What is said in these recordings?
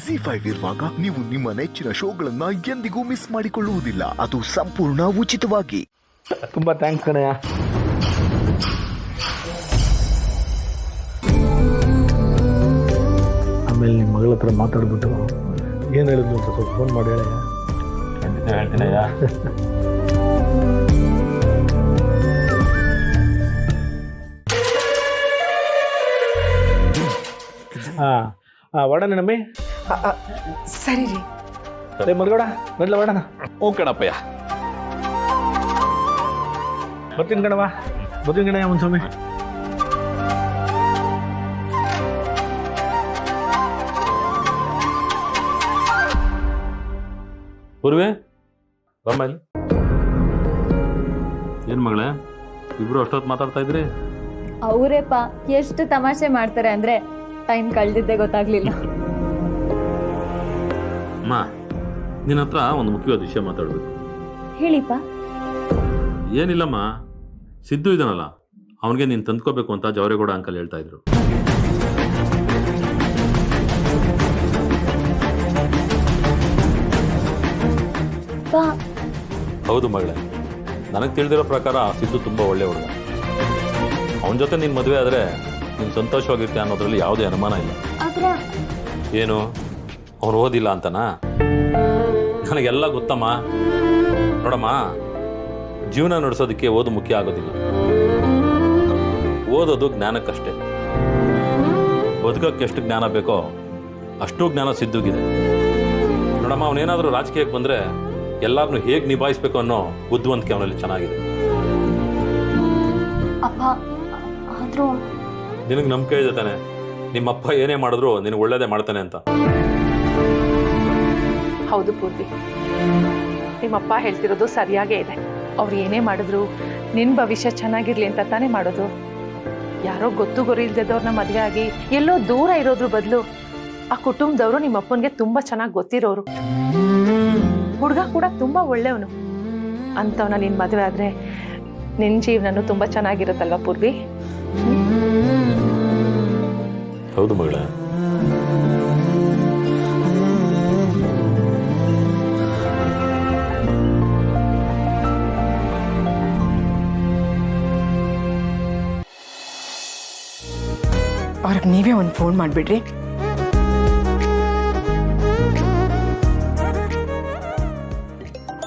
ZEE5 ಇರುವಾಗ ನೀವು ನಿಮ್ಮ ನೆಚ್ಚಿನ ಶೋಗಳನ್ನ ಎಂದಿಗೂ ಮಿಸ್ ಮಾಡಿಕೊಳ್ಳುವುದಿಲ್ಲ. ಅದು ಸಂಪೂರ್ಣ ಉಚಿತವಾಗಿ. ತುಂಬಾ ಥ್ಯಾಂಕ್ಸ್ ಕಣಯ್ಯ. ಆಮೇಲೆ ನಿಮ್ಮ ಮಗಳ ಹತ್ರ ಮಾತಾಡ್ಬಿಟ್ಟು ಏನು ಹೇಳಿದ್ನು ಅಂತ ಸ್ವಲ್ಪ ಫೋನ್ ಮಾಡಿ ಹೇಳಯ್ಯ. ಹೇಳ್ತೀನಯ್ಯ. ಒಡನೆ ನಮ್ಮಿ ಸರಿ ರೀ. ಮಲ್ಗೋಡ ನಡ್ಲ ಒಡಣ. ಹ್ಞೂ ಕಣಪ್ಪಯ್ಯ. ಬರ್ತೀನಿ ಕಣವ, ಬರ್ತೀನಿ ಕಣಯ್ಯ ಮುನ್ಸ್ವಾಮಿ. ಪೂರ್ವೆ ಬಮ್ಮ ಇಲ್ಲಿ. ಏನು ಮಗಳೇ ಇಬ್ರು ಅಷ್ಟೊತ್ತು ಮಾತಾಡ್ತಾ ಇದ್ರಿ? ಅವರೇಪ ಎಷ್ಟು ತಮಾಷೆ ಮಾಡ್ತಾರೆ ಅಂದ್ರೆ ಟೈಮ್ ಕಳೆದಿದ್ದೆ ಗೊತ್ತಾಗ್ಲಿಲ್ಲ. ಅಮ್ಮ ನಿನ್ನ ಹತ್ರ ಒಂದು ಮುಖ್ಯವಾದ ವಿಷಯ ಮಾತಾಡಬೇಕು. ಹೇಳಿಪ್ಪ. ಏನಿಲ್ಲಮ್ಮ, ಸಿದ್ದು ಇದ್ದಾನಲ್ಲ ಅವನಿಗೆ ನೀನು ತಂದ್ಕೋಬೇಕು ಅಂತ ಜವರೇಗೌಡ ಅಂಕಲ್ ಹೇಳ್ತಾ ಇದ್ರು. ಹೌದು ಮಗಳೇ, ನನಗೆ ತಿಳಿದಿರೋ ಪ್ರಕಾರ ಸಿದ್ದು ತುಂಬ ಒಳ್ಳೆ ಹುಡುಗ. ಅವನ ಜೊತೆ ನೀನು ಮದುವೆ ಆದರೆ ನೀನು ಸಂತೋಷವಾಗಿರ್ತೀಯ ಅನ್ನೋದ್ರಲ್ಲಿ ಯಾವುದೇ ಅನುಮಾನ ಇಲ್ಲ. ಏನು ಅವನು ಓದಿಲ್ಲ ಅಂತನಾ? ನನಗೆಲ್ಲ ಗೊತ್ತಮ್ಮ. ನೋಡಮ್ಮ, ಜೀವನ ನಡೆಸೋದಕ್ಕೆ ಓದು ಮುಖ್ಯ ಆಗೋದಿಲ್ಲ. ಓದೋದು ಜ್ಞಾನಕ್ಕಷ್ಟೇ. ಬದುಕೋಕ್ಕೆ ಎಷ್ಟು ಜ್ಞಾನ ಬೇಕೋ ಅಷ್ಟು ಜ್ಞಾನ ಸಿದ್ದುಗಿದೆ. ನೋಡಮ್ಮ, ಅವನೇನಾದರೂ ರಾಜಕೀಯಕ್ಕೆ ಬಂದರೆ ಎಲ್ಲರನ್ನೂ ಹೇಗೆ ನಿಭಾಯಿಸ್ಬೇಕು ಅನ್ನೋ ಬುದ್ಧಿವಂತಿಕೆ ಅವನಲ್ಲಿ ಚೆನ್ನಾಗಿದೆ. ನಿನಗೆ ನಂಬಿಕೆ ಇದೆ ತಾನೆ ನಿಮ್ಮಪ್ಪ ಏನೇ ಮಾಡಿದ್ರು ನಿನಗೆ ಒಳ್ಳೇದೇ ಮಾಡ್ತಾನೆ ಅಂತ? ಹೌದು ಪೂರ್ವಿ, ನಿಮ್ಮಪ್ಪ ಹೇಳ್ತಿರೋದು ಸರಿಯಾಗೇ ಇದೆ. ಅವ್ರು ಏನೇ ಮಾಡಿದ್ರು ನಿನ್ನ ಭವಿಷ್ಯ ಚೆನ್ನಾಗಿರ್ಲಿ ಅಂತ ತಾನೇ ಮಾಡೋದು. ಯಾರೋ ಗೊತ್ತು ಗೊರಿ ಇಲ್ದಿದ್ದವ್ರನ್ನ ಮದುವೆ ಆಗಿ ಎಲ್ಲೋ ದೂರ ಇರೋದ್ರ ಬದಲು ಆ ಕುಟುಂಬದವರು ನಿಮ್ಮಪ್ಪನಿಗೆ ತುಂಬಾ ಚೆನ್ನಾಗಿ ಗೊತ್ತಿರೋರು. ಹುಡುಗ ಕೂಡ ತುಂಬಾ ಒಳ್ಳೆಯವನು. ಅಂಥವನ್ನ ನಿನ್ನ ಮದುವೆ ಆದ್ರೆ ನಿನ್ನ ಜೀವನನೂ ತುಂಬಾ ಚೆನ್ನಾಗಿರುತ್ತಲ್ವಾ ಪೂರ್ವಿ? ಹೌದು ಮಗಳೇ. ಅವ್ರಿಗೆ ನೀವೇ ಒಂದು ಫೋನ್ ಮಾಡಿಬಿಡ್ರಿ.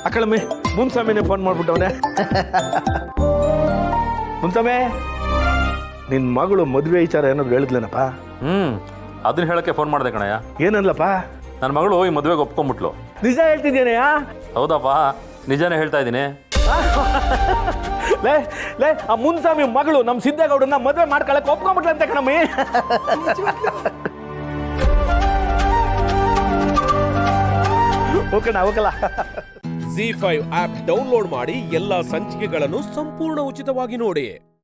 ಅಕ್ಕಳಮ್ಮಿ ಮುನ್ಸ್ವಾಮಿನೇ ಫೋನ್ ಮಾಡ್ಬಿಟ್ಟವನೆ. ಮುನ್ಸ್ವಾಮಿ, ನಿನ್ನ ಮಗಳು ಮದುವೆ ವಿಚಾರ ಏನಾದ್ರು ಹೇಳಿದ್ಲೇನಪ್ಪ? ಅದನ್ನ ಹೇಳಕ್ಕೆ ಫೋನ್ ಮಾಡಿದೆ ಕಣಯ್ಯ. ಏನಲ್ಲಪ್ಪ? ನನ್ನ ಮಗಳು ಈ ಮದುವೆಗೆ ಒಪ್ಕೊಂಡ್ಬಿಟ್ಲು. ನಿಜ ಹೇಳ್ತಿದ್ದೇನೆಯಾ? ಹೌದಪ್ಪ, ನಿಜಾನೇ ಹೇಳ್ತಾ ಇದ್ದೀನಿ. ಲೇ ಲೇ ಆ ಮುನ್ಸ್ವಾಮಿ ಮಗಳು ನಮ್ಮ ಸಿದ್ದೇಗೌಡನ್ನ ಮದುವೆ ಮಾಡ್ಕೊಳಕ್ಕೆ ಒಪ್ಕೊಂಡ್ಬಿಟ್ಲಂತೆ ಕಣಮ್ಮಿ. ಓಕೆನಾ? ಓಕಲ್ಲ. ZEE5 ಆಪ್ ಡೌನ್ಲೋಡ್ ಮಾಡಿ ಎಲ್ಲಾ ಸಂಚಿಕೆಗಳನ್ನು ಸಂಪೂರ್ಣ ಉಚಿತವಾಗಿ ನೋಡಿ.